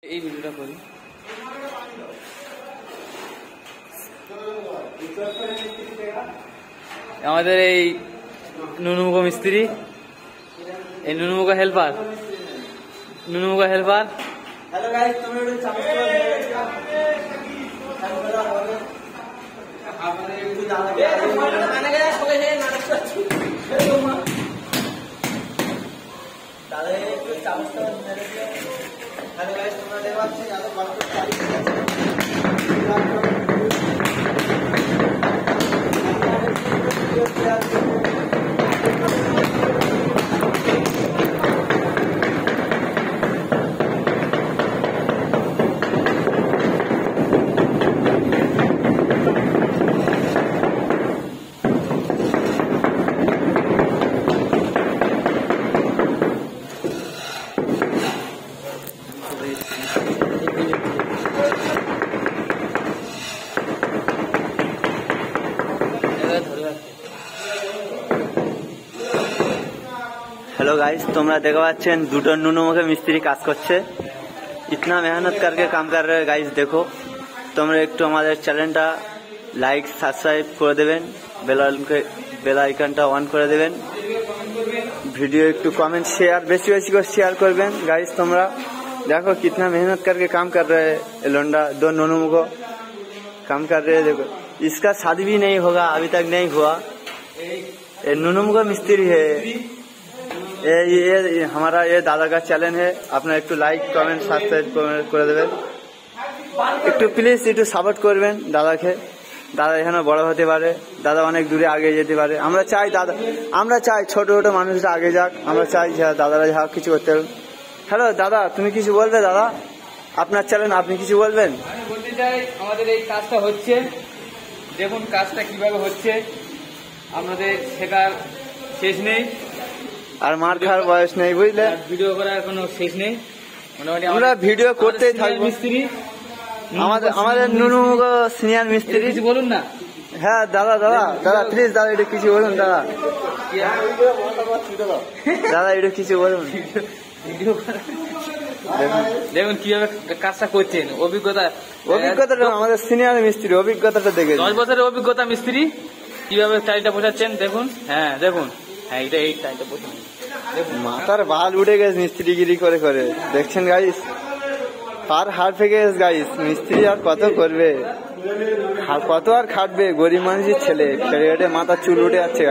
এই ভিডিওটা করি। আমাদের এই নুনুমুখ মিস্ত্রি, এই নুনুমুখ হেল্পার, নুনুমুখ হেল্পার। হ্যালো গাইস, তোমরা একটু চামচ হ্যালো গাইস, তোমরা দেখতে পাচ্ছ যাদের গল্প চালিয়ে हेलो गाइस, तुम्हारा देखा पाচ্ছেন দুটো নুনুমুখে মিস্ত্রি কাজ করছে। इतना मेहनत करके काम कर रहे हैं गाइस। देखो তোমরা একটু আমাদের চ্যানেলটা লাইক সাবস্ক্রাইব করে দেবেন, বেল আইকনটা অন করে দেবেন, वीडियो একটু कमेंट शेयर बेसी बेसी করে शेयर করবেন। गाइस তোমরা देखो कितना मेहनत करके काम कर रहे हैं। लोंडा दो नुनुमुखो काम कर रहे हैं। देखो इसका शादी भी नहीं होगा, अभी तक नहीं हुआ। ये नुनुमुखो मिस्त्री है। ये हमारा ये दादा का चैनल है, अपना एक लाइक कमेंट सब्सक्राइब করে দেবেন। একটু প্লিজ একটু সাপোর্ট করবেন দাদাকে। দাদা এখানে বড় হতে পারে, দাদা অনেক দূরে আগে যেতে পারে। আমরা চাই ছোট ছোট মানুষরা আগে যাক। আমরা চাই যে দাদারা যা কিছু করতে পারবে। হ্যালো দাদা, তুমি কিছু বলবে? দাদা আপনার চ্যানেল, আপনি কিছু বলবেন? আমি বলতে চাই আমাদের এই কাজটা হচ্ছে, দেখুন কাজটা কিভাবে হচ্ছে। আমাদের শেখার শেষ নেই আর মার খাওয়ার বয়স নেই, বুঝলে। ভিডিও করার কোনো শেষ নেই। মোটামুটি আমরা ভিডিও করতেই থাকবো। মিস্ত্রি আমাদের নুনুমুখ সিনিয়র মিস্ত্রি, কিছু বলুন না। হ্যাঁ দাদা প্লিজ দাদা এটা কিছু বলুন। দাদা এটা কিছু বলুন। দেখুন কিভাবে কাজটা করছেন। অভিজ্ঞতাটা আমাদের সিনিয়র মিস্ত্রি, অভিজ্ঞতাটা দেখে 10 বছরের অভিজ্ঞতা মিস্ত্রি কিভাবে টাইলটা বোঝাচ্ছেন। দেখুন, হ্যাঁ দেখুন, হ্যাঁ এটা এই টাইলটা বোঝান। মাথার বাল উঠে গেছে মিস্ত্রিগিরি করে করে, দেখছেন গাইস। পার হার ফেকে গেছে গাইস। মিস্ত্রি আর কত করবে, কত আর খাটবে? গরিব মানুষের ছেলে, খেলে মাথার চুল উঠে যাচ্ছে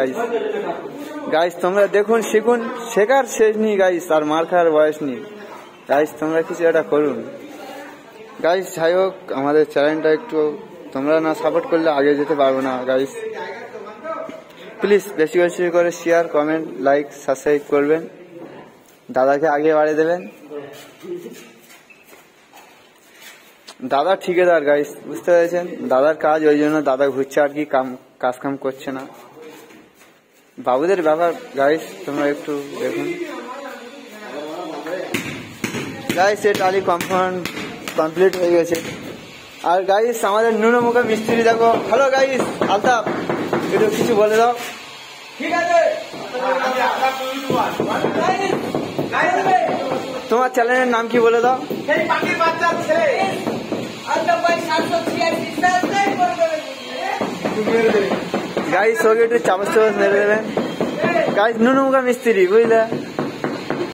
গাইস। তোমরা দেখুন, শিখুন, শেখার শেষ নেই গাইস, আর মার খাওয়ার বয়স নেই গাইস। তোমরা কিছু একটা করুন গাইস। যাই হোক, আমাদের চ্যানেলটা একটু তোমরা না সাপোর্ট করলে আগে যেতে পারবো না গাইস। প্লিজ বেশি বেশি করে শেয়ার কমেন্ট লাইক সাবস্ক্রাইব করবেন, দাদাকে আগে বাড়িয়ে দেবেন। দাদা ঠিকাদার গাইস, বুঝতে পেরেছেন। দাদার কাজ, ওই জন্য দাদা ঘুরছে আর কি, কাজ কাম করছে না। বাবুদের ব্যাপার গাইস, তোমরা একটু দেখুন গাইস। এ টালি কমপ্লিট হয়ে গেছে। আর গাইস আমাদের নুনুমুখ মিস্ত্রি দেখো। হ্যালো গাইস, আলতাফ একটু কিছু বলে দাও। ঠিক আছে, তোমার চ্যানেলের নাম কি বলে দাও। গাইস ওকে একটু চামচ মেরে দেবেন গাইস। নুনুমুখ মিস্ত্রি, বুঝলে।